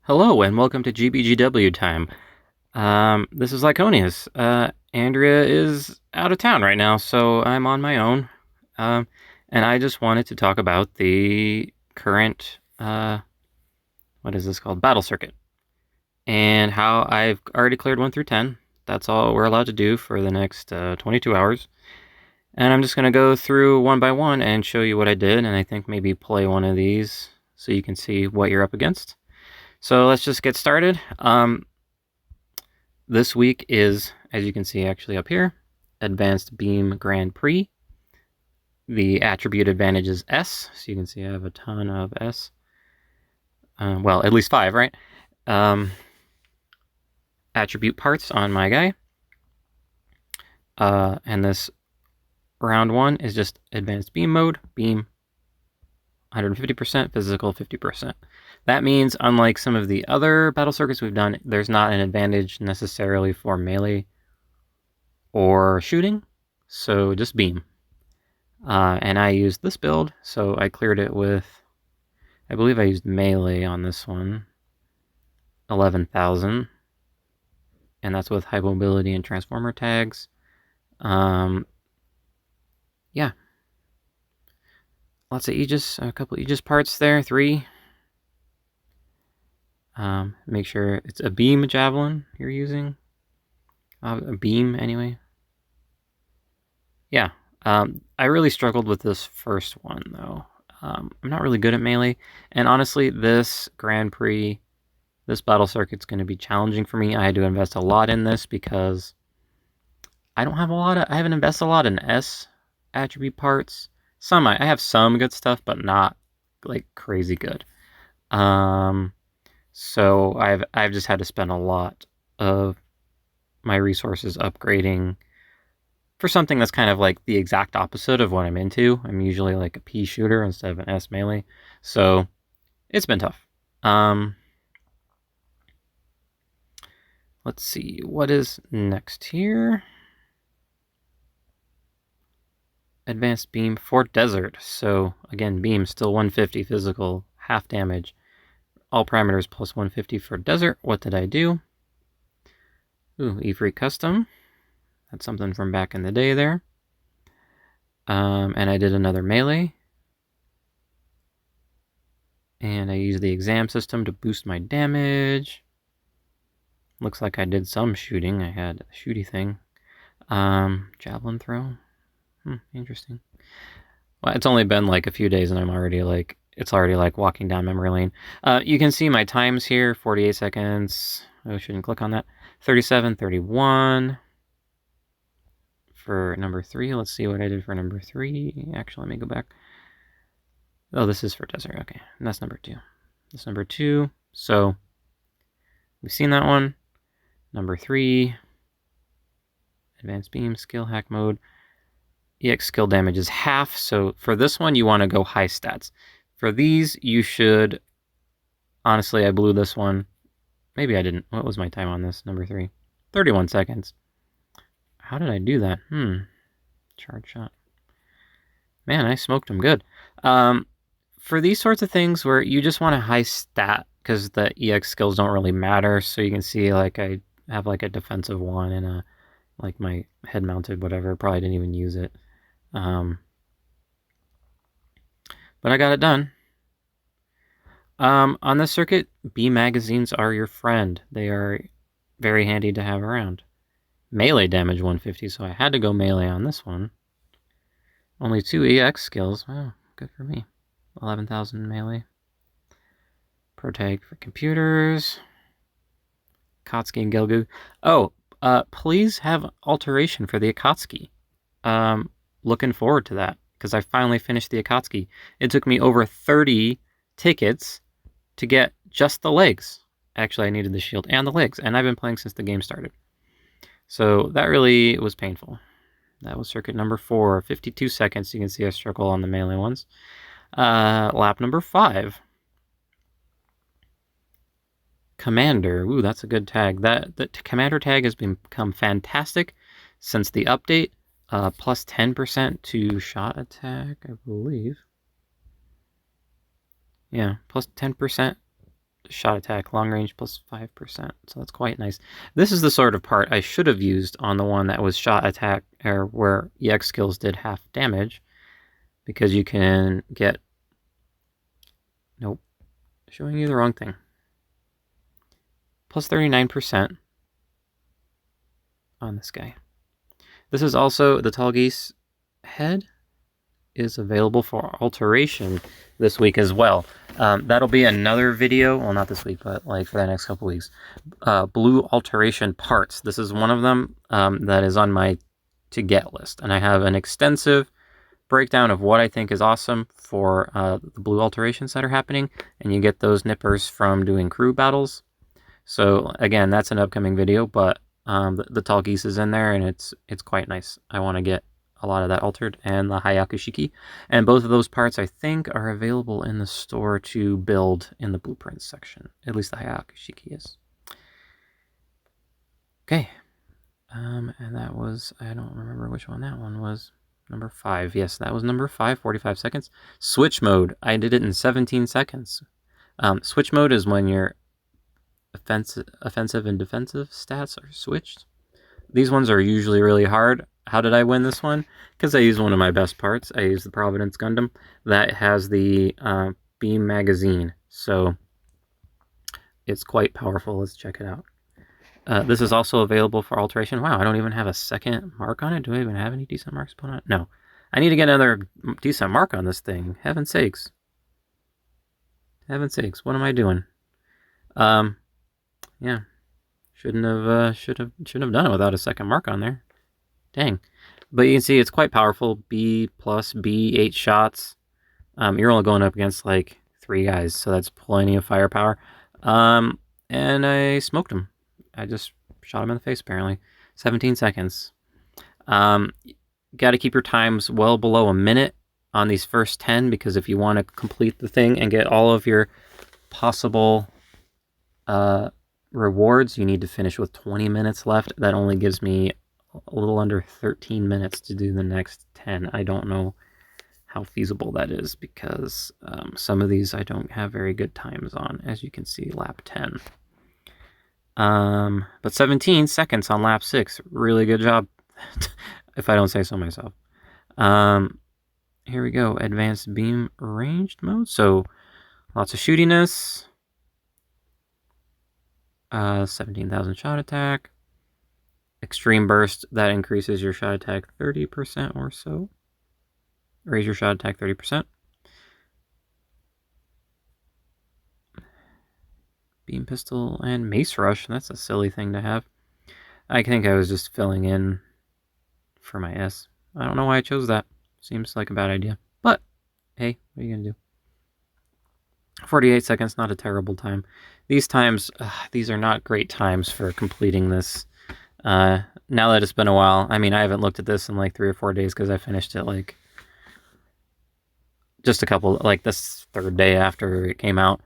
Hello and welcome to GBGW time. This is Lyconeus. Andrea is out of town right now, so I'm on my own. And I just wanted to talk about the current, what is this called? Battle circuit. And how I've already cleared 1 through 10. That's all we're allowed to do for the next 22 hours. And I'm just going to go through one by one and show you what I did, and I think maybe play one of these so you can see what you're up against. So let's just get started. This week is, as you can see actually up here, Advanced Beam Grand Prix. The attribute advantage is S, so you can see I have a ton of S. Well, at least 5, right? Attribute parts on my guy. And this round 1 is just Advanced Beam mode, beam 150%, physical 50%. That means, unlike some of the other battle circuits we've done, there's not an advantage necessarily for melee or shooting, so just beam. And I used this build, so I cleared it with, I believe I used melee on this one, 11,000, and that's with high mobility and transformer tags. Yeah. Lots of Aegis, a couple Aegis parts there, 3. Make sure it's a beam javelin you're using. A beam, anyway. Yeah. I really struggled with this first one, though. I'm not really good at melee, and honestly, this Grand Prix, this battle circuit's going to be challenging for me. I had to invest a lot in this because I haven't invested a lot in S attribute parts. I have some good stuff, but not like crazy good. So I've just had to spend a lot of my resources upgrading for something that's kind of like the exact opposite of what I'm into. I'm usually like a P shooter instead of an S melee, so it's been tough. Let's see, what is next here? Advanced beam for desert. So again, beam still 150 physical, half damage. All parameters plus 150 for desert. What did I do? Ooh, E-Free Custom. That's something from back in the day there. And I did another melee. And I used the exam system to boost my damage. Looks like I did some shooting. I had a shooty thing. Javelin throw. Interesting. Well, it's only been like a few days and I'm already like, it's already like walking down memory lane. You can see my times here, 48 seconds. I shouldn't click on that. 37, 31. For number 3, let's see what I did for number 3. Actually, let me go back. Oh, this is for desert. Okay, and that's number 2. That's number 2. So we've seen that one. Number 3. Advanced beam, skill hack mode. EX skill damage is half. So for this one, you want to go high stats. For these, you should... Honestly, I blew this one. Maybe I didn't. What was my time on this? Number 3. 31 seconds. How did I do that? Charge shot. Man, I smoked him good. For these sorts of things where you just want a high stat, because the EX skills don't really matter, so you can see like I have like a defensive one and a like my head mounted whatever. Probably didn't even use it. But I got it done. On this circuit, B magazines are your friend. They are very handy to have around. Melee damage 150, so I had to go melee on this one. Only 2 EX skills. Wow, good for me. 11,000 melee. Protag for computers. Akatsuki and Gelgu. Oh, please have alteration for the Akatsuki. Looking forward to that, because I finally finished the Akatsuki. It took me over 30 tickets to get just the legs. Actually, I needed the shield and the legs, and I've been playing since the game started. So that really was painful. That was circuit number 4, 52 seconds. You can see I struggle on the melee ones. Lap number 5. Commander. Ooh, that's a good tag. The Commander tag has become fantastic since the update. Plus 10% to shot attack, I believe. Yeah, plus 10% shot attack, long range plus 5%. So that's quite nice. This is the sort of part I should have used on the one that was shot attack, or where EX skills did half damage, because you can get... Nope. Showing you the wrong thing. Plus 39% on this guy. This is also the Tall Geese head is available for alteration this week as well. That'll be another video, well, not this week, but like for the next couple weeks. Blue alteration parts. This is one of them that is on my to get list, and I have an extensive breakdown of what I think is awesome for the blue alterations that are happening, and you get those nippers from doing crew battles. So again, that's an upcoming video, but the Tall Geese is in there, and it's quite nice. I want to get a lot of that altered, and the Hayakushiki. And both of those parts, I think, are available in the store to build in the blueprints section. At least the Hayakushiki is. Okay. And that was, I don't remember which one that one was. Number 5. Yes, that was number 5, 45 seconds. Switch mode. I did it in 17 seconds. Switch mode is when your offensive and defensive stats are switched. These ones are usually really hard. How did I win this one? Because I used one of my best parts. I used the Providence Gundam that has the beam magazine. So it's quite powerful. Let's check it out. This is also available for alteration. Wow, I don't even have a second mark on it. Do I even have any decent marks put on it? No. I need to get another decent mark on this thing. Heaven's sakes. Heaven's sakes. What am I doing? Yeah. Should have done it without a second mark on there. Dang. But you can see it's quite powerful. B plus B, 8 shots. You're only going up against like 3 guys, so that's plenty of firepower. And I smoked him. I just shot him in the face, apparently. 17 seconds. Got to keep your times well below a minute on these first 10, because if you want to complete the thing and get all of your possible rewards, you need to finish with 20 minutes left. That only gives me a little under 13 minutes to do the next 10. I don't know how feasible that is, because some of these I don't have very good times on, as you can see, lap 10. But 17 seconds on lap 6. Really good job, if I don't say so myself. Here we go. Advanced beam ranged mode. So lots of shootiness. 17,000 shot attack. Extreme burst, that increases your shot attack 30% or so. Raise your shot attack 30%. Beam pistol and mace rush. That's a silly thing to have. I think I was just filling in for my S. I don't know why I chose that. Seems like a bad idea. But, hey, what are you going to do? 48 seconds, not a terrible time. These times, these are not great times for completing this. Now that it's been a while, I mean, I haven't looked at this in like 3 or 4 days, because I finished it like just a couple, like this 3rd day after it came out.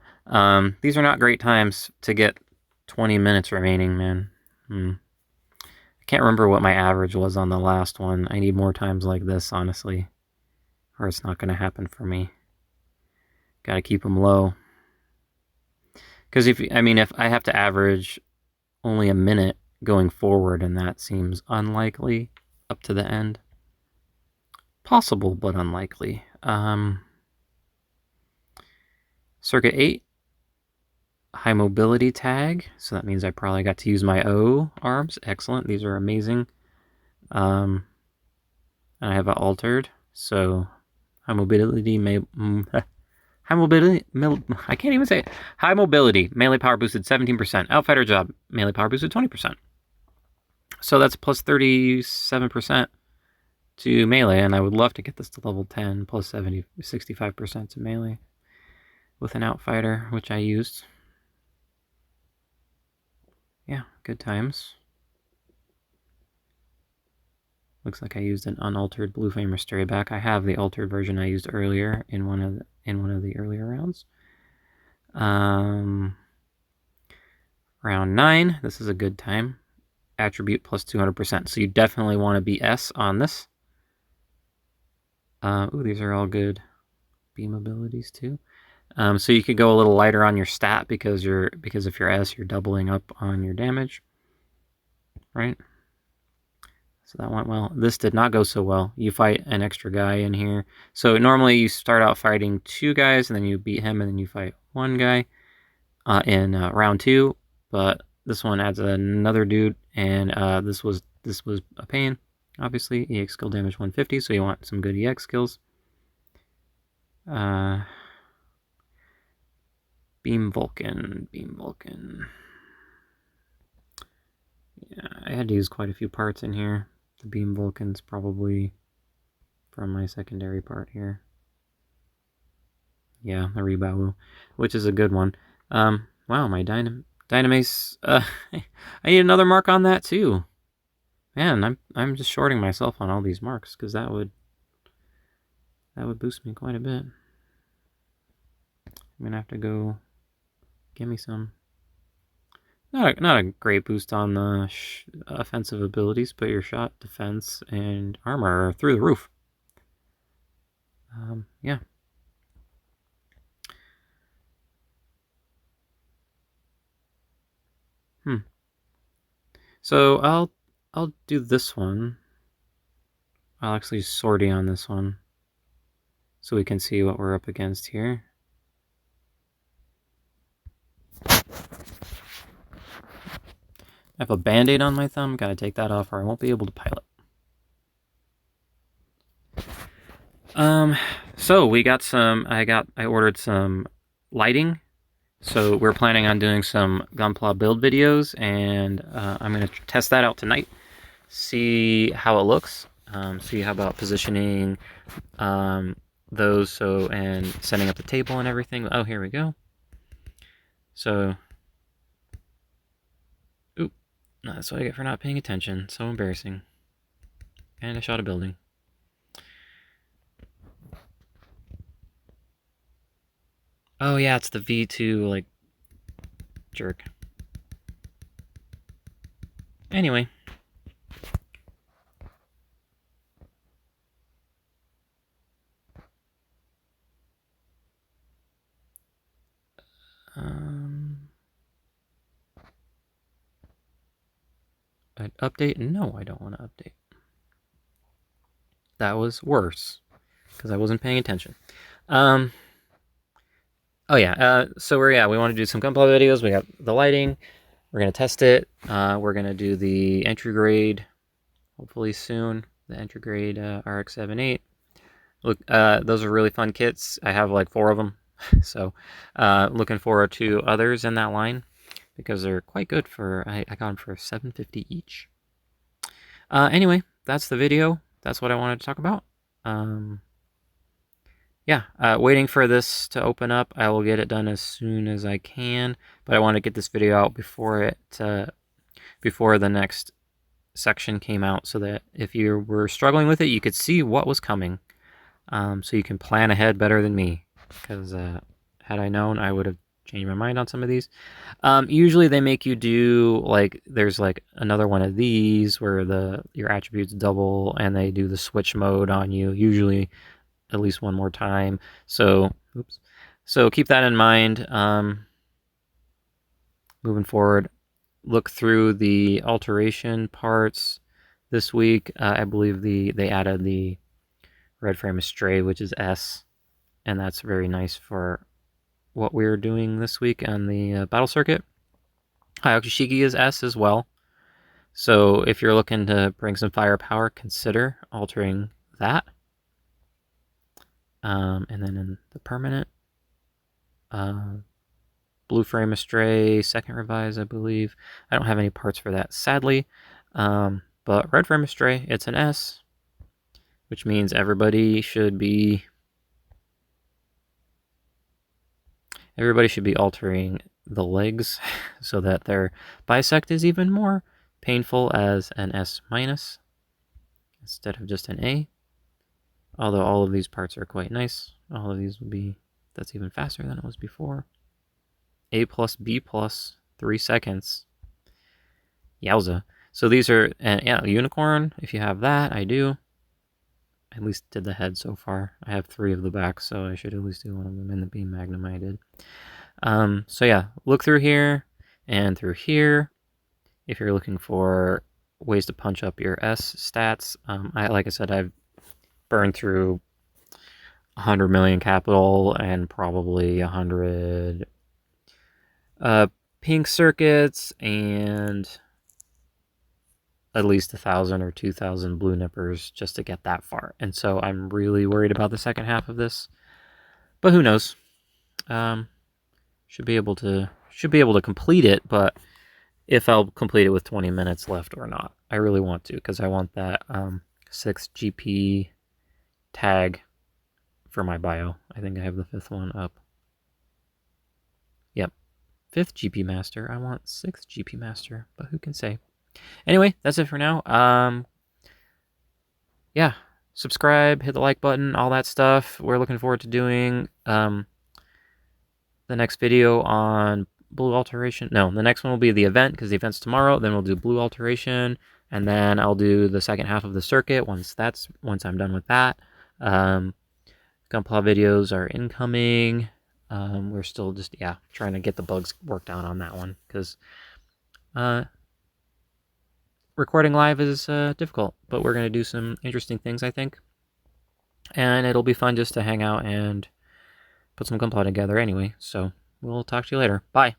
These are not great times to get 20 minutes remaining, man. I can't remember what my average was on the last one. I need more times like this, honestly, or it's not going to happen for me. Got to keep them low. Because if I have to average only a minute going forward, and that seems unlikely up to the end. Possible, but unlikely. Circuit 8. High mobility tag. So that means I probably got to use my O arms. Excellent. These are amazing. And I have it altered. So high mobility may... High mobility, I can't even say it. High mobility, melee power boosted 17%. Outfighter job, melee power boosted 20%. So that's plus 37% to melee, and I would love to get this to level 10, plus 65% to melee with an outfighter, which I used. Yeah, good times. Looks like I used an unaltered Blue Flamer Stray back. I have the altered version I used earlier in one of the earlier rounds. Round 9. This is a good time. Attribute plus 200%. So you definitely want to be S on this. Ooh, these are all good beam abilities too. So you could go a little lighter on your stat because if you're S, you're doubling up on your damage, right? So that went well. This did not go so well. You fight an extra guy in here. So normally you start out fighting 2 guys, and then you beat him, and then you fight 1 guy in round 2. But this one adds another dude, and this was a pain. Obviously, EX skill damage 150, so you want some good EX skills. Beam Vulcan. Yeah, I had to use quite a few parts in here. The Beam Vulcan's probably from my secondary part here. Yeah, the Rebawu, which is a good one. Wow, my Dynamace. I need another mark on that too. Man, I'm just shorting myself on all these marks because that would boost me quite a bit. I'm gonna have to go get me some. Not a great boost on the offensive abilities, but your shot, defense, and armor are through the roof. Yeah. So I'll do this one. I'll actually sortie on this one, so we can see what we're up against here. I have a band-aid on my thumb. Gotta take that off, or I won't be able to pilot. So we got some. I ordered some lighting. So we're planning on doing some Gunpla build videos, and I'm gonna test that out tonight. See how it looks. See how about positioning those, and setting up the table and everything. Oh, here we go. So, oop, that's what I get for not paying attention. So embarrassing. And I shot a building. Oh yeah, it's the V2, like, jerk. Anyway. I'd update? No, I don't want to update. That was worse, because I wasn't paying attention. Oh yeah, so we want to do some Gunpla videos. We got the lighting. We're going to test it. We're going to do the entry grade, hopefully soon. The entry grade RX-78. Look, those are really fun kits. I have like 4 of them. So looking forward to others in that line, because they're quite good for, I got them for $7.50 each. Anyway, that's the video. That's what I wanted to talk about. Yeah, waiting for this to open up. I will get it done as soon as I can, but I want to get this video out before the next section came out, so that if you were struggling with it, you could see what was coming. So you can plan ahead better than me, because had I known, I would have changed my mind on some of these. Usually they make you do, like, there's like another one of these where your attributes double, and they do the switch mode on you, usually at least one more time. So, oops. So keep that in mind. Moving forward, look through the alteration parts this week. I believe they added the Red Frame Astray, which is S, and that's very nice for what we're doing this week on the battle circuit. Hayakushiki is S as well. So if you're looking to bring some firepower, consider altering that. And then in the permanent, Blue Frame Astray, second revise, I believe. I don't have any parts for that, sadly. But Red Frame Astray, it's an S, which means everybody should be altering the legs so that their bisect is even more painful as an S minus instead of just an A. Although all of these parts are quite nice. All of these will be, that's even faster than it was before. A plus, B plus, 3 seconds. Yowza. So these are, and yeah, Unicorn, if you have that, I do. at least did the head so far. I have 3 of the back, so I should at least do one of them in the beam magnum I did. So yeah, look through here and through here if you're looking for ways to punch up your S stats. Like I said, I've burned through 100 million capital and probably 100 pink circuits and at least 1,000 or 2,000 blue nippers just to get that far. And so I'm really worried about the second half of this, but who knows? Should be able to complete it, but if I'll complete it with 20 minutes left or not, I really want to, because I want that 6th GP tag for my bio. I think I have the 5th one up. Yep, 5th GP master. I want 6th GP master, but who can say? Anyway, that's it for now. Yeah, subscribe, hit the like button, all that stuff. We're looking forward to doing the next video on blue alteration. No, the next one will be the event, because the event's tomorrow. Then we'll do blue alteration, and then I'll do the second half of the circuit once I'm done with that. Gunpla videos are incoming. We're still just trying to get the bugs worked out on that one, because recording live is difficult, but we're going to do some interesting things, I think. And it'll be fun just to hang out and put some Gunpla together anyway. So we'll talk to you later. Bye.